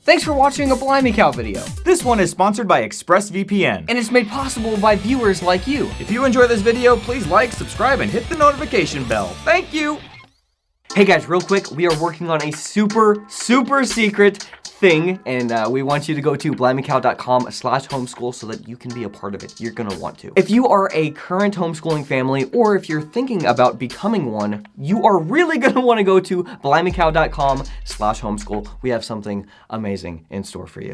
Thanks for watching a Blimey Cow video. This one is sponsored by ExpressVPN. And it's made possible by viewers like you. If you enjoy this video, please like, subscribe, and hit the notification bell. Thank you! Hey guys, real quick, we are working on a super secret thing, and we want you to go to blimecow.com/homeschool so that you can be a part of it. You're gonna want to. If you are a current homeschooling family, or if you're thinking about becoming one, you are really gonna wanna go to blimecow.com/homeschool. We have something amazing in store for you.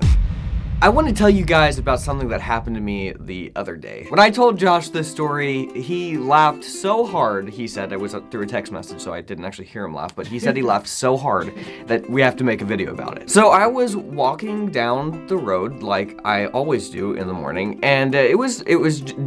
I want to tell you guys about something that happened to me the other day. When I told Josh this story, he laughed so hard. He said, it was through a text message, so I didn't actually hear him laugh, but he said he laughed so hard that we have to make a video about it. So I was walking down the road like I always do in the morning, and it was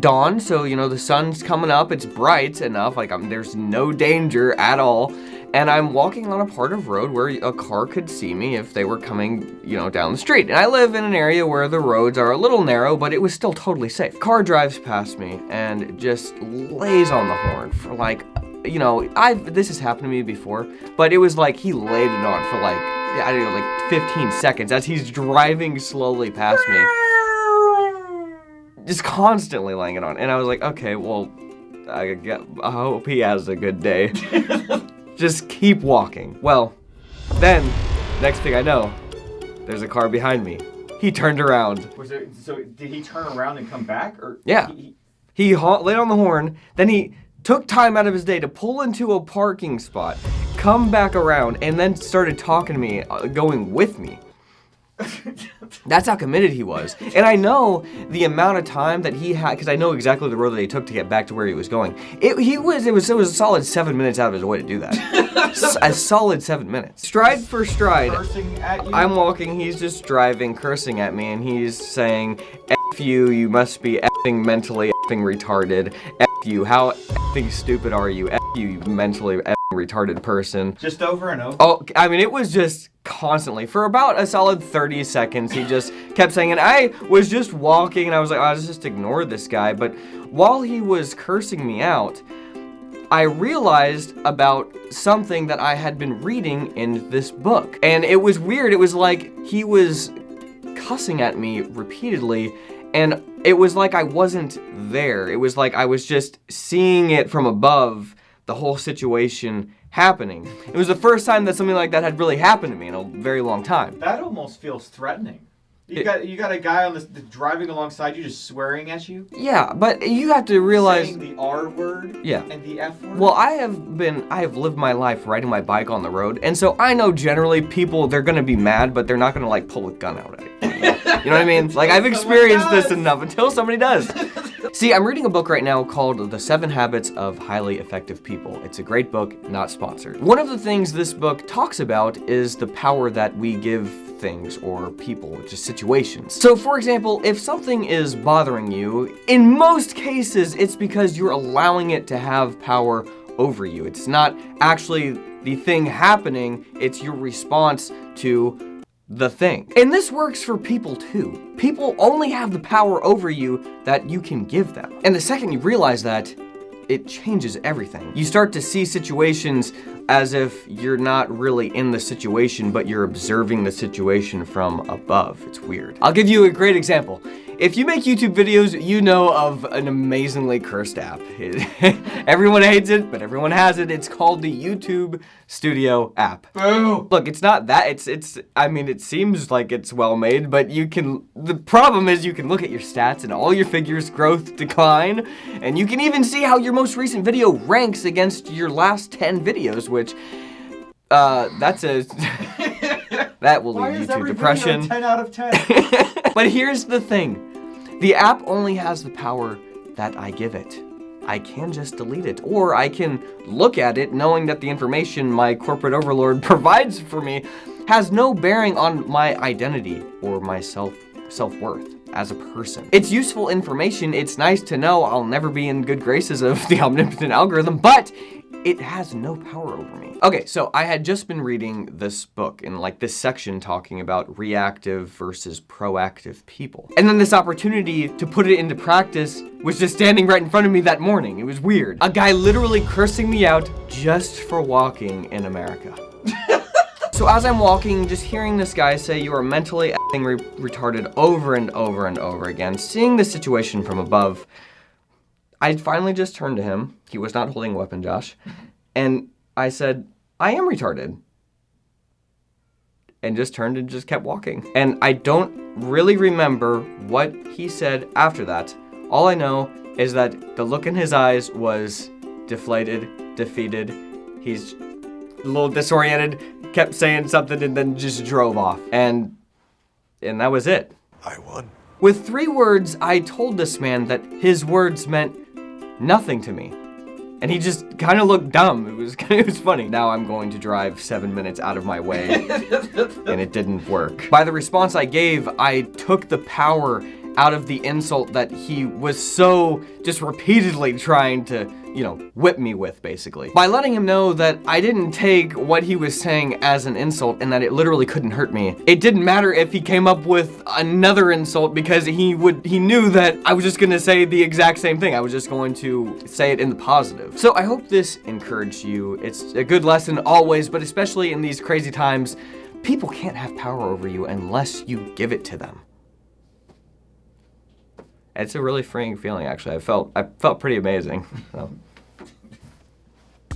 dawn, so you know the sun's coming up, it's bright enough, like there's no danger at all. And I'm walking on a part of road where a car could see me if they were coming, you know, down the street. And I live in an area where the roads are a little narrow, but it was still totally safe. Car drives past me and just lays on the horn for like, you know, this has happened to me before, but it was like he laid it on for like, I don't know, like 15 seconds as he's driving slowly past me. Just constantly laying it on. And I was like, okay, well, I hope he has a good day. Just keep walking. Well, then, next thing I know, there's a car behind me. He turned around. So did he turn around and come back? Or yeah. He laid on the horn, then he took time out of his day to pull into a parking spot, come back around, and then started talking to me, going with me. That's how committed he was. And I know the amount of time that he had, because I know exactly the road that he took to get back to where he was going. It was a solid 7 minutes out of his way to do that. A solid 7 minutes. Stride for stride. Cursing at you? I'm walking, he's just driving, cursing at me, and he's saying, F you must be effing mentally effing retarded. F you, how effing stupid are you? F you mentally effing retarded person. Just over and over? Oh, I mean, it was just constantly. For about a solid 30 seconds, he just kept saying it. I was just walking, and I was like, oh, I'll just ignore this guy. But while he was cursing me out, I realized about something that I had been reading in this book. And it was weird. It was like he was cussing at me repeatedly, and it was like I wasn't there. It was like I was just seeing it from above, the whole situation happening. It was the first time that something like that had really happened to me in a very long time. That almost feels threatening. You got a guy on this driving alongside you just swearing at you? Yeah, but you have to realize saying the R word and the F word? Well, I have lived my life riding my bike on the road, and so I know generally people, they're gonna be mad, but they're not gonna like pull a gun out at you. You know what I mean? Like I've experienced this enough until somebody does. See, I'm reading a book right now called The 7 Habits of Highly Effective People. It's a great book, not sponsored. One of the things this book talks about is the power that we give things or people, just situations. So for example, if something is bothering you, in most cases, it's because you're allowing it to have power over you. It's not actually the thing happening, it's your response to the thing. And this works for people too. People only have the power over you that you can give them. And the second you realize that, it changes everything. You start to see situations as if you're not really in the situation, but you're observing the situation from above. It's weird. I'll give you a great example. If you make YouTube videos, you know of an amazingly cursed app. Everyone hates it, but everyone has it. It's called the YouTube Studio app. Boo! Look, it's not that. I mean, it seems like it's well made, but the problem is you can look at your stats and all your figures growth decline, and you can even see how your most recent video ranks against your last 10 videos, which, that will lead you to depression. Video 10 out of 10? But here's the thing. The app only has the power that I give it. I can just delete it, or I can look at it knowing that the information my corporate overlord provides for me has no bearing on my identity or my self-worth as a person. It's useful information. It's nice to know I'll never be in good graces of the omnipotent algorithm, but it has no power over me. Okay, so I had just been reading this book in like this section talking about reactive versus proactive people. And then this opportunity to put it into practice was just standing right in front of me that morning. It was weird. A guy literally cursing me out just for walking in America. So as I'm walking, just hearing this guy say you are mentally retarded over and over and over again, seeing the situation from above, I finally just turned to him. He was not holding a weapon, Josh. And I said, I am retarded. And just turned and just kept walking. And I don't really remember what he said after that. All I know is that the look in his eyes was deflated, defeated. He's a little disoriented, kept saying something, and then just drove off. And that was it. I won. With 3 words, I told this man that his words meant nothing to me. And he just kind of looked dumb. It was funny. Now I'm going to drive 7 minutes out of my way, and it didn't work. By the response I gave, I took the power out of the insult that he was so just repeatedly trying to, whip me with, basically. By letting him know that I didn't take what he was saying as an insult and that it literally couldn't hurt me. It didn't matter if he came up with another insult because he knew that I was just gonna say the exact same thing. I was just going to say it in the positive. So I hope this encouraged you. It's a good lesson always, but especially in these crazy times, people can't have power over you unless you give it to them. It's a really freeing feeling, actually. I felt pretty amazing. So.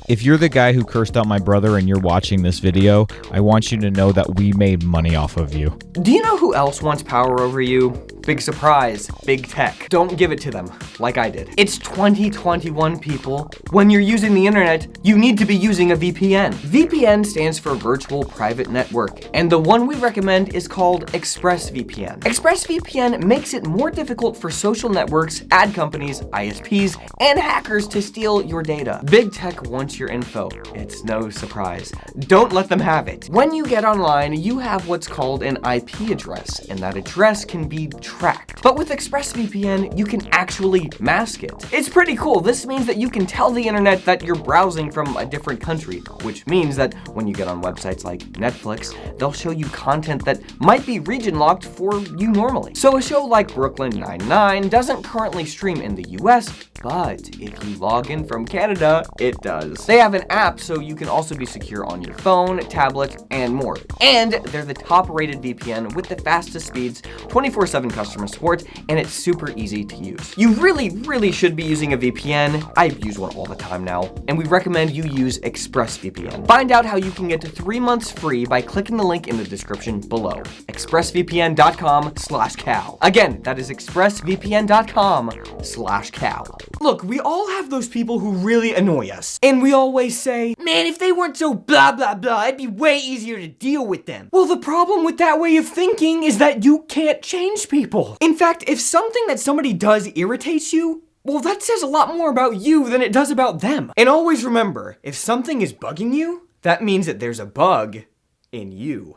If you're the guy who cursed out my brother and you're watching this video, I want you to know that we made money off of you. Do you know who else wants power over you? Big surprise, big tech. Don't give it to them, like I did. It's 2021, people. When you're using the internet, you need to be using a VPN. VPN stands for Virtual Private Network, and the one we recommend is called ExpressVPN. ExpressVPN makes it more difficult for social networks, ad companies, ISPs, and hackers to steal your data. Big tech wants your info. It's no surprise. Don't let them have it. When you get online, you have what's called an IP address, and that address can be tracked. But with ExpressVPN, you can actually mask it. It's pretty cool. This means that you can tell the internet that you're browsing from a different country, which means that when you get on websites like Netflix, they'll show you content that might be region locked for you normally. So a show like Brooklyn Nine-Nine doesn't currently stream in the US, but if you log in from Canada, it does. They have an app so you can also be secure on your phone, tablet, and more. And they're the top-rated VPN with the fastest speeds, 24/7 customer support, and it's super easy to use. You really should be using a VPN. I use one all the time now, and we recommend you use ExpressVPN. Find out how you can get 3 months free by clicking the link in the description below. expressvpn.com/cow. Again, that is expressvpn.com/cow. Look, we all have those people who really annoy us. And we always say, man, if they weren't so blah blah blah, it'd be way easier to deal with them. Well, the problem with that way of thinking is that you can't change people. In fact, if something that somebody does irritates you, well, that says a lot more about you than it does about them. And always remember, if something is bugging you, that means that there's a bug in you.